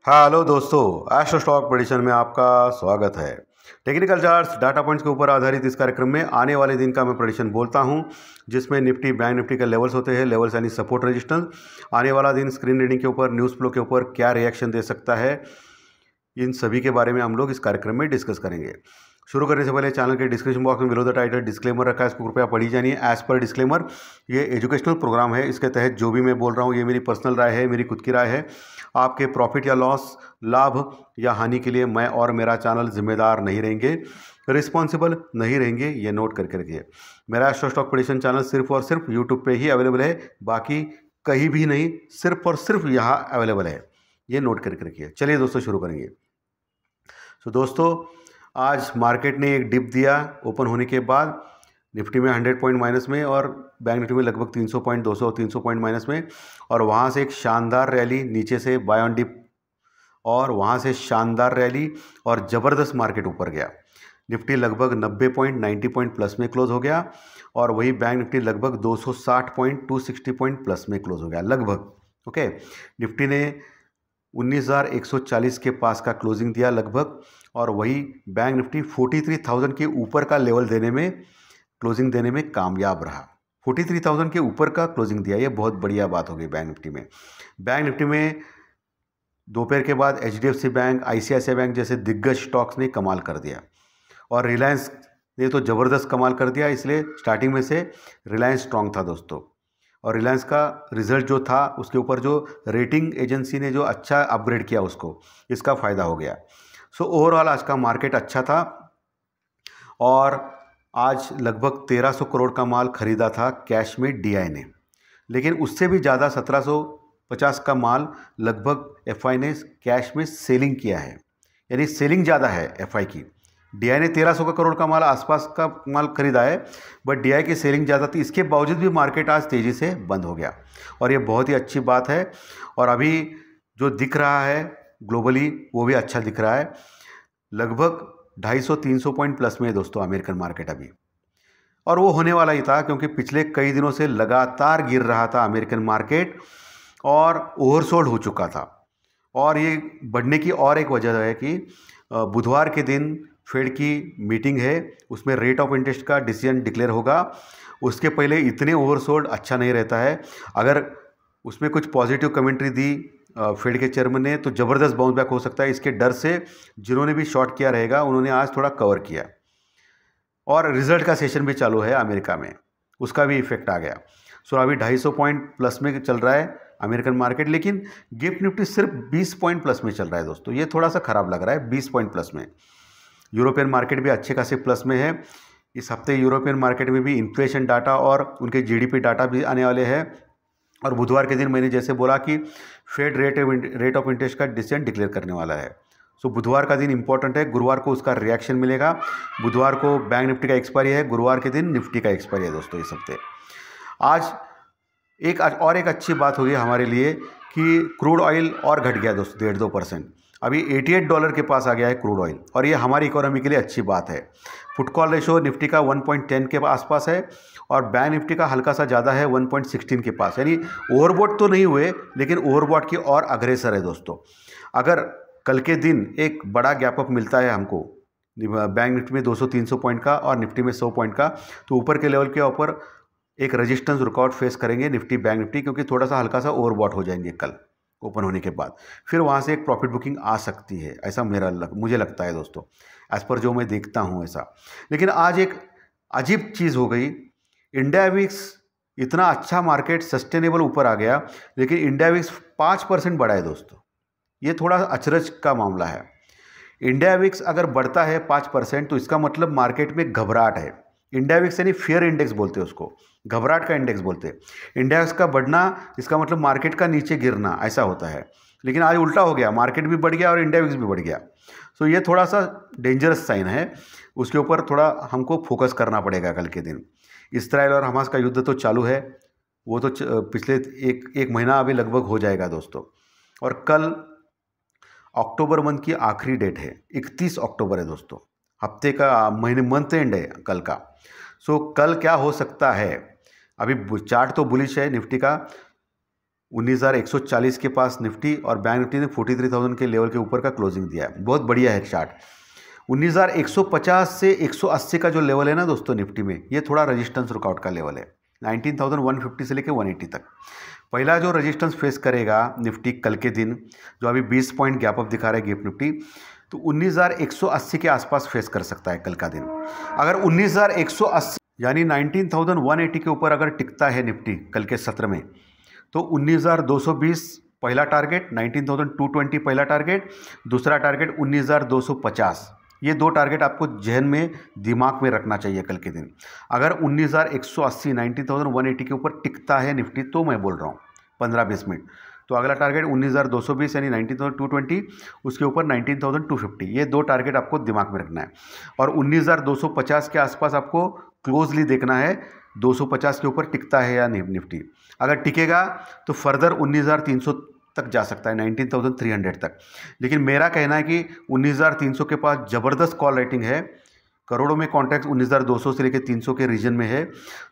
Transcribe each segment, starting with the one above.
Hello दोस्तों, astro stock prediction में आपका स्वागत है। टेक्निकल चार्ट्स डाटा पॉइंट्स के ऊपर आधारित इस कार्यक्रम में आने वाले दिन का मैं प्रेडिक्शन बोलता हूं, जिसमें निफ्टी बैंक निफ्टी के लेवल्स होते हैं, लेवल्स यानी सपोर्ट रेजिस्टेंस। आने वाला दिन स्क्रीन रीडिंग के ऊपर, न्यूज़ फ्लो के ऊपर क्या रिएक्शन दे सकता है, इन सभी के बारे में हम लोग इस कार्यक्रम में डिस्कस करेंगे। शुरू करने से पहले चैनल के डिस्क्रिप्शन बॉक्स में बिलो द टाइटल डिस्क्लेमर रखा है, इसको कृपया पढ़ी जानिए। एज पर डिस्क्लेमर, ये एजुकेशनल प्रोग्राम है। इसके तहत जो भी मैं बोल रहा हूँ ये मेरी पर्सनल राय है, मेरी खुद की राय है। आपके प्रॉफिट या लॉस, लाभ या हानि के लिए मैं और मेरा चैनल जिम्मेदार नहीं रहेंगे, रिस्पॉन्सिबल नहीं रहेंगे, ये नोट करके रखिए। मेरा एस्ट्रो स्टॉक प्रेडिक्शन चैनल सिर्फ और सिर्फ यूट्यूब पे ही अवेलेबल है, बाकी कहीं भी नहीं, सिर्फ और सिर्फ यहाँ अवेलेबल है, ये नोट करके रखिए। चलिए दोस्तों, शुरू करेंगे। तो दोस्तों, आज मार्केट ने एक डिप दिया ओपन होने के बाद। निफ्टी में 100 पॉइंट माइनस में और बैंक निफ्टी में लगभग 300 पॉइंट 300 पॉइंट माइनस में, और वहाँ से एक शानदार रैली नीचे से बाय ऑन डिप, और वहाँ से शानदार रैली और ज़बरदस्त मार्केट ऊपर गया। निफ्टी लगभग 90 पॉइंट 90 पॉइंट प्लस में क्लोज हो गया, और वही बैंक निफ्टी लगभग 260 पॉइंट 260 पॉइंट प्लस में क्लोज हो गया लगभग। ओके, निफ्टी ने 19,140 के पास का क्लोजिंग दिया लगभग, और वही बैंक निफ्टी 43,000 के ऊपर का लेवल देने में, क्लोजिंग देने में कामयाब रहा। 43,000 के ऊपर का क्लोजिंग दिया, ये बहुत बढ़िया बात हो गई बैंक निफ्टी में। बैंक निफ्टी में दोपहर के बाद HDFC बैंक, ICICI बैंक जैसे दिग्गज स्टॉक्स ने कमाल कर दिया, और रिलायंस ने तो ज़बरदस्त कमाल कर दिया। इसलिए स्टार्टिंग में से रिलायंस स्ट्रांग था दोस्तों, और रिलायंस का रिजल्ट जो था उसके ऊपर जो रेटिंग एजेंसी ने जो अच्छा अपग्रेड किया उसको, इसका फ़ायदा हो गया। सो ओवरऑल आज का मार्केट अच्छा था, और आज लगभग 1300 करोड़ का माल खरीदा था कैश में DI ने, लेकिन उससे भी ज़्यादा 1750 का माल लगभग FI ने कैश में सेलिंग किया है, यानी सेलिंग ज़्यादा है FI की। DI ने 1300 करोड़ का माल आसपास का माल खरीदा है, बट DI की सेलिंग ज़्यादा थी। इसके बावजूद भी मार्केट आज तेज़ी से बंद हो गया, और ये बहुत ही अच्छी बात है। और अभी जो दिख रहा है ग्लोबली वो भी अच्छा दिख रहा है। लगभग 250-300 पॉइंट प्लस में है दोस्तों अमेरिकन मार्केट अभी, और वो होने वाला ही था, क्योंकि पिछले कई दिनों से लगातार गिर रहा था अमेरिकन मार्केट, और ओवरसोल्ड हो चुका था। और ये बढ़ने की और एक वजह है कि बुधवार के दिन फेड की मीटिंग है, उसमें रेट ऑफ इंटरेस्ट का डिसीजन डिक्लेयर होगा। उसके पहले इतने ओवरसोल्ड अच्छा नहीं रहता है। अगर उसमें कुछ पॉजिटिव कमेंट्री दी फेड के चेयरमैन ने, तो ज़बरदस्त बाउंस बैक हो सकता है। इसके डर से जिन्होंने भी शॉर्ट किया रहेगा उन्होंने आज थोड़ा कवर किया, और रिजल्ट का सेशन भी चालू है अमेरिका में, उसका भी इफेक्ट आ गया। सो अभी 250 पॉइंट प्लस में चल रहा है अमेरिकन मार्केट, लेकिन गिफ्ट निफ्टी सिर्फ 20 पॉइंट प्लस में चल रहा है दोस्तों। ये थोड़ा सा ख़राब लग रहा है, 20 पॉइंट प्लस में। यूरोपियन मार्केट भी अच्छे खासे प्लस में है। इस हफ्ते यूरोपियन मार्केट में भी इन्फ्लेशन डाटा और उनके GDP डाटा भी आने वाले हैं, और बुधवार के दिन मैंने जैसे बोला कि फेड रेट ऑफ इंटरेस्ट का डिसीजन डिक्लेयर करने वाला है। सो बुधवार का दिन इंपॉर्टेंट है, गुरुवार को उसका रिएक्शन मिलेगा। बुधवार को बैंक निफ्टी का एक्सपायरी है, गुरुवार के दिन निफ्टी का एक्सपायरी है दोस्तों इस हफ्ते। आज एक अच्छी बात होगी हमारे लिए कि क्रूड ऑयल और घट गया दोस्तों 1.5-2%। अभी $88 के पास आ गया है क्रूड ऑयल, और ये हमारी इकोनॉमी के लिए अच्छी बात है। पुट कॉल रेशो निफ्टी का 1.10 के आसपास है, और बैंक निफ्टी का हल्का सा ज़्यादा है 1.16 के पास, यानी ओवरबॉट तो नहीं हुए, लेकिन ओवरबॉट की और अग्रेसर है दोस्तों। अगर कल के दिन एक बड़ा गैप अप मिलता है हमको, बैंक निफ्टी में 200-300 पॉइंट का और निफ्टी में 100 पॉइंट का, तो ऊपर के लेवल के ऊपर एक रेजिस्टेंस रुकआउट फेस करेंगे निफ्टी बैंक निफ्टी, क्योंकि थोड़ा सा हल्का सा ओवरबॉट हो जाएंगे कल ओपन होने के बाद। फिर वहाँ से एक प्रॉफिट बुकिंग आ सकती है, ऐसा मुझे लगता है दोस्तों, एज़ पर जो मैं देखता हूँ ऐसा। लेकिन आज एक अजीब चीज़ हो गई, इंडिया विक्स इतना अच्छा मार्केट सस्टेनेबल ऊपर आ गया, लेकिन इंडिया विक्स 5% बढ़ा है दोस्तों। ये थोड़ा अचरज का मामला है। इंडिया विक्स अगर बढ़ता है 5%, तो इसका मतलब मार्केट में घबराहट है। इंडिया विक्स यानी फियर इंडेक्स बोलते हैं उसको, घबराहट का इंडेक्स बोलते हैं। इंडिया विक्स का बढ़ना, इसका मतलब मार्केट का नीचे गिरना, ऐसा होता है। लेकिन आज उल्टा हो गया, मार्केट भी बढ़ गया और इंडिया विक्स भी बढ़ गया। सो ये थोड़ा सा डेंजरस साइन है, उसके ऊपर थोड़ा हमको फोकस करना पड़ेगा कल के दिन। इसराइल और हमास का युद्ध तो चालू है, वो तो पिछले एक महीना अभी लगभग हो जाएगा दोस्तों, और कल अक्टूबर मंथ की आखिरी डेट है, 31 अक्टूबर है दोस्तों, हफ्ते का मंथ एंड है कल का। सो कल क्या हो सकता है, अभी चार्ट तो बुलिश है निफ्टी का, 19,140 के पास निफ्टी और बैंक निफ्टी ने 43,000 के लेवल के ऊपर का क्लोजिंग दिया है। बहुत बढ़िया है चार्ट। 19,150 से 180 का जो लेवल है ना दोस्तों निफ्टी में, ये थोड़ा रेजिस्टेंस रुकआउट का लेवल है। 19,150 से लेके 180 तक पहला जो रेजिस्टेंस फेस करेगा निफ्टी कल के दिन, जो अभी 20 पॉइंट गैप अप दिखा रहा है गिफ्ट निफ्टी, तो 19,180 के आसपास फेस कर सकता है कल का दिन। अगर 19,180 यानी 19,180 के ऊपर अगर टिकता है निफ्टी कल के सत्र में, तो 19,220 पहला टारगेट, 19,220 पहला टारगेट, दूसरा टारगेट 19,250। ये दो टारगेट आपको जहन में दिमाग में रखना चाहिए कल के दिन। अगर 19,180 19,180 के ऊपर टिकता है निफ्टी, तो मैं बोल रहा हूँ 15-20 मिनट, तो अगला टारगेट 19,220 यानी 19,220, उसके ऊपर 19,250। ये दो टारगेट आपको दिमाग में रखना है। और 19,250 के आसपास आपको क्लोजली देखना है 250 के ऊपर टिकता है या नहीं निफ्टी। अगर टिकेगा तो फर्दर 19,300 तक जा सकता है, 19,300 तक। लेकिन मेरा कहना है कि 19,300 के पास ज़बरदस्त कॉल रेटिंग है। करोड़ों में कॉन्ट्रैक्ट 19,200 से लेकर 300 के रीजन में है।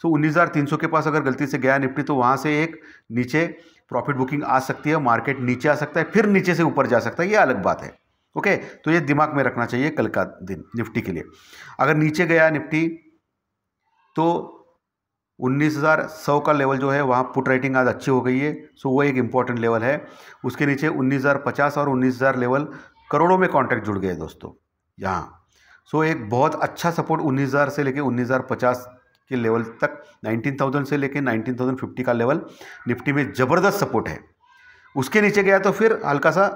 तो 19,300 के पास अगर गलती से गया निफ्टी, तो वहाँ से एक नीचे प्रॉफिट बुकिंग आ सकती है, मार्केट नीचे आ सकता है, फिर नीचे से ऊपर जा सकता है, ये अलग बात है। ओके, तो ये दिमाग में रखना चाहिए कल का दिन निफ्टी के लिए। अगर नीचे गया निफ्टी तो 19,100 का लेवल जो है वहाँ पुट रेटिंग आज अच्छी हो गई है, सो वो एक इम्पॉर्टेंट लेवल है। उसके नीचे 19,050 और 19,000 लेवल करोड़ों में कॉन्ट्रैक्ट जुड़ गए दोस्तों यहाँ। सो एक बहुत अच्छा सपोर्ट 19,000 से लेके 19,050 के लेवल तक, 19,000 से लेके 19,050 का लेवल निफ्टी में ज़बरदस्त सपोर्ट है। उसके नीचे गया तो फिर हल्का सा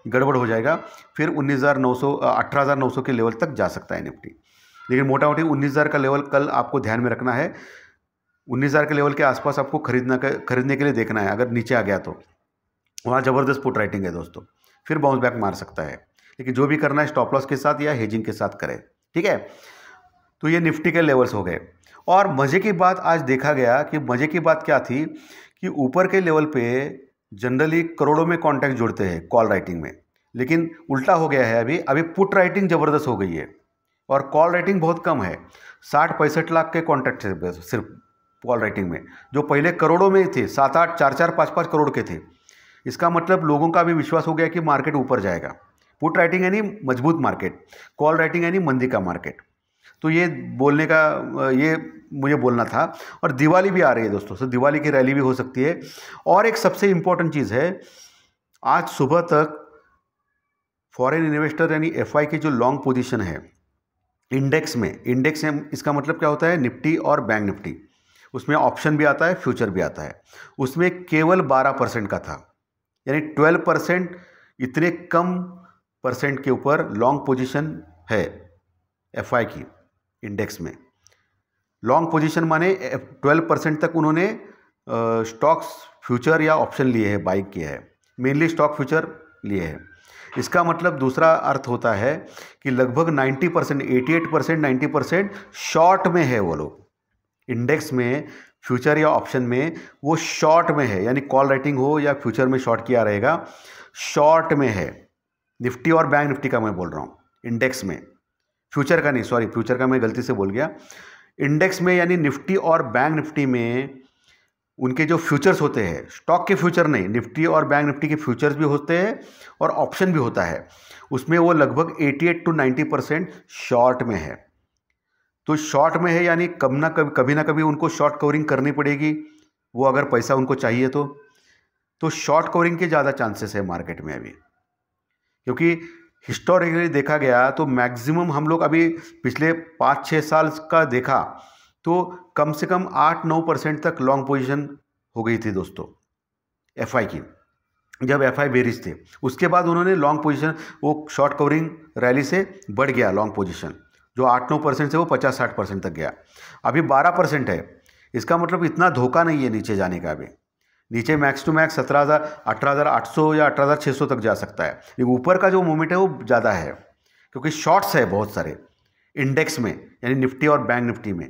गड़बड़ हो जाएगा, फिर 19,900 18,900 के लेवल तक जा सकता है निफ्टी। लेकिन मोटा मोटी 19,000 का लेवल कल आपको ध्यान में रखना है। 19,000 के लेवल के आसपास आपको खरीदने के लिए देखना है। अगर नीचे आ गया तो वहाँ ज़बरदस्त पुट राइटिंग है दोस्तों, फिर बाउंस बैक मार सकता है। लेकिन जो भी करना है स्टॉप लॉस के साथ या हेजिंग के साथ करें, ठीक है। तो ये निफ्टी के लेवल्स हो गए। और मज़े की बात आज देखा गया कि मज़े की बात क्या थी कि ऊपर के लेवल पे जनरली करोड़ों में कॉन्ट्रैक्ट जुड़ते हैं कॉल राइटिंग में, लेकिन उल्टा हो गया है। अभी पुट राइटिंग ज़बरदस्त हो गई है और कॉल राइटिंग बहुत कम है। 60-65 लाख के कॉन्ट्रैक्ट है सिर्फ कॉल राइटिंग में, जो पहले करोड़ों में थे, 7-8 4-4 5-5 करोड़ के थे। इसका मतलब लोगों का भी विश्वास हो गया कि मार्केट ऊपर जाएगा। पुट राइटिंग यानी मजबूत मार्केट, कॉल राइटिंग यानी मंदी का मार्केट। तो ये बोलने का ये मुझे बोलना था। और दिवाली भी आ रही है दोस्तों, तो दिवाली की रैली भी हो सकती है। और एक सबसे इम्पोर्टेंट चीज़ है, आज सुबह तक फॉरेन इन्वेस्टर यानी FI की जो लॉन्ग पोजीशन है इंडेक्स में इसका मतलब क्या होता है, निफ्टी और बैंक निफ्टी, उसमें ऑप्शन भी आता है, फ्यूचर भी आता है। उसमें केवल 12% का था, यानी 12%, इतने कम परसेंट के ऊपर लॉन्ग पोजीशन है FI की इंडेक्स में। लॉन्ग पोजीशन माने 12% तक उन्होंने स्टॉक्स फ्यूचर या ऑप्शन लिए हैं, बाई किया है, मेनली स्टॉक फ्यूचर लिए हैं। इसका मतलब दूसरा अर्थ होता है कि लगभग 90%, 88%, 90% शॉर्ट में है वो लोग। इंडेक्स में फ्यूचर या ऑप्शन में वो शॉर्ट में है, यानी कॉल राइटिंग हो या फ्यूचर में शॉर्ट किया रहेगा, शॉर्ट में है। निफ्टी और बैंक निफ्टी का मैं बोल रहा हूँ, इंडेक्स में, फ्यूचर का नहीं, सॉरी फ्यूचर का मैं गलती से बोल गया। इंडेक्स में यानी निफ्टी और बैंक निफ्टी में उनके जो फ्यूचर्स होते हैं, स्टॉक के फ्यूचर नहीं, निफ्टी और बैंक निफ्टी के फ्यूचर्स भी होते हैं और ऑप्शन भी होता है, उसमें वो लगभग 88 to 90% शॉर्ट में है। तो शॉर्ट में है यानी कभी ना कभी उनको शॉर्ट कवरिंग करनी पड़ेगी, वो अगर पैसा उनको चाहिए तो शॉर्ट कवरिंग के ज़्यादा चांसेस है मार्केट में अभी। क्योंकि हिस्टोरिकली देखा गया तो मैक्सिमम हम लोग अभी पिछले 5-6 साल का देखा तो कम से कम 8-9% तक लॉन्ग पोजीशन हो गई थी दोस्तों FI की, जब FI बेरिश थे। उसके बाद उन्होंने लॉन्ग पोजीशन, वो शॉर्ट कवरिंग रैली से बढ़ गया लॉन्ग पोजीशन, जो 8-9% से वो 50-60% तक गया। अभी 12% है। इसका मतलब इतना धोखा नहीं है नीचे जाने का। अभी नीचे मैक्स टू मैक्स 17,000, 18,800 या 18,600 तक जा सकता है। लेकिन ऊपर का जो मूवमेंट है वो ज़्यादा है, क्योंकि शॉर्ट्स है बहुत सारे इंडेक्स में, यानी निफ्टी और बैंक निफ्टी में।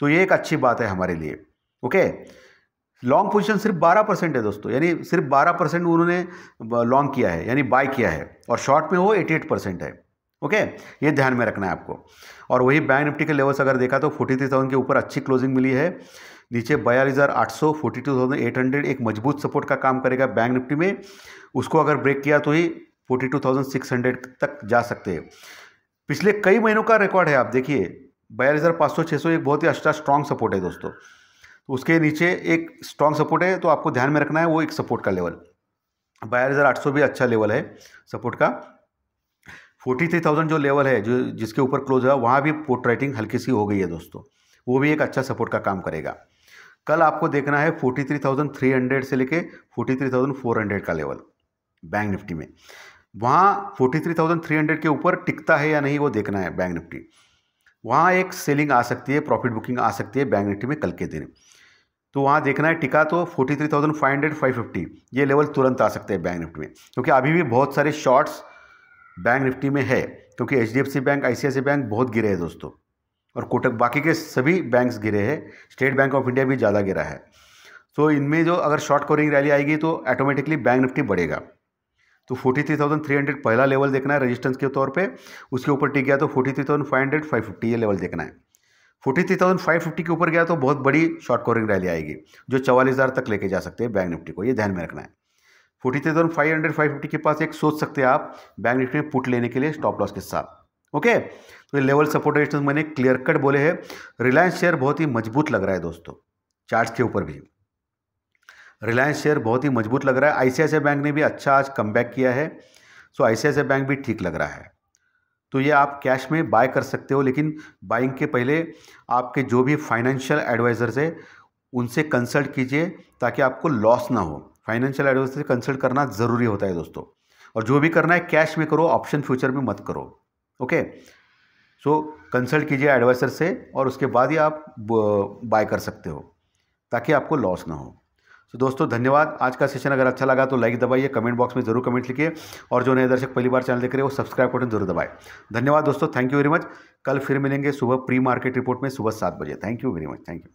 तो ये एक अच्छी बात है हमारे लिए। ओके, लॉन्ग पोजीशन सिर्फ 12% है दोस्तों, यानी सिर्फ 12% उन्होंने लॉन्ग किया है, यानी बाय किया है, और शॉर्ट में वो 88% है। ओके, ये ध्यान में रखना है आपको। और वही बैंक निफ्टी के लेवल्स अगर देखा तो 43,000 के ऊपर अच्छी क्लोजिंग मिली है। नीचे 42,800 42,800 एक मजबूत सपोर्ट का काम करेगा बैंक निफ्टी में। उसको अगर ब्रेक किया तो ही 42,600 तक जा सकते हैं। पिछले कई महीनों का रिकॉर्ड है, आप देखिए 42,500 600 एक बहुत ही अच्छा स्ट्रॉन्ग सपोर्ट है दोस्तों। तो उसके नीचे एक स्ट्रॉन्ग सपोर्ट है, तो आपको ध्यान में रखना है वो एक सपोर्ट का लेवल। 42,800 भी अच्छा लेवल है सपोर्ट का। 43,000 जो लेवल है, जो जिसके ऊपर क्लोज है, वहाँ भी पुट राइटिंग हल्की सी हो गई है दोस्तों, वो भी एक अच्छा सपोर्ट का काम करेगा। कल आपको देखना है 43,300 से लेके 43,400 का लेवल बैंक निफ्टी में। वहाँ 43,300 के ऊपर टिकता है या नहीं वो देखना है बैंक निफ्टी। वहाँ एक सेलिंग आ सकती है, प्रॉफिट बुकिंग आ सकती है बैंक निफ्टी में कल के दिन। तो वहाँ देखना है, टिका तो 43,500 550 ये लेवल तुरंत आ सकते हैं बैंक निफ्टी में, क्योंकि अभी भी बहुत सारे शॉर्ट्स बैंक निफ्टी में है, क्योंकि HDFC बैंक, ICICI बैंक बहुत गिरे हैं दोस्तों, और कोटक, बाकी के सभी बैंक्स गिरे हैं, स्टेट बैंक ऑफ इंडिया भी ज़्यादा गिरा है। तो इनमें जो अगर शॉर्ट कवरिंग रैली आएगी तो ऑटोमेटिकली बैंक निफ्टी बढ़ेगा। तो 43,300 पहला लेवल देखना है रेजिस्टेंस के तौर पे, उसके ऊपर टिक गया तो 43,500 550 ये लेवल देखना है। 43,550 के ऊपर गया तो बहुत बड़ी शॉर्ट कवरिंग रैली आएगी, जो 44,000 तक लेके जा सकते हैं बैंक निफ्टी को, ये ध्यान में रखना है। 43,500 550 के पास एक सोच सकते हैं आप बैंक निफ्टी में पुट लेने के लिए स्टॉप लॉस के साथ। ओके, तो ये लेवल सपोर्ट रेजिस्टेंस मैंने क्लियर कट बोले हैं। रिलायंस शेयर बहुत ही मजबूत लग रहा है दोस्तों, चार्ट्स के ऊपर भी रिलायंस शेयर बहुत ही मजबूत लग रहा है। ICICI बैंक ने भी अच्छा आज कमबैक किया है, सो ICICI बैंक भी ठीक लग रहा है। तो ये आप कैश में बाय कर सकते हो, लेकिन बाइंग के पहले आपके जो भी फाइनेंशियल एडवाइजर्स है उनसे कंसल्ट कीजिए, ताकि आपको लॉस ना हो। फाइनेंशियल एडवाइजर से कंसल्ट करना ज़रूरी होता है दोस्तों, और जो भी करना है कैश में करो, ऑप्शन फ्यूचर में मत करो। ओके, सो कंसल्ट कीजिए एडवाइजर से, और उसके बाद ही आप बाय कर सकते हो, ताकि आपको लॉस ना हो। तो दोस्तों धन्यवाद। आज का सेशन अगर अच्छा लगा तो लाइक दबाइए, कमेंट बॉक्स में जरूर कमेंट लिखिए, और जो नए दर्शक पहली बार चैनल देख रहे हैं वो सब्सक्राइब बटन जरूर दबाएं। धन्यवाद दोस्तों, थैंक यू वेरी मच। कल फिर मिलेंगे सुबह प्री मार्केट रिपोर्ट में सुबह 7 बजे। Thank you very much, thank you.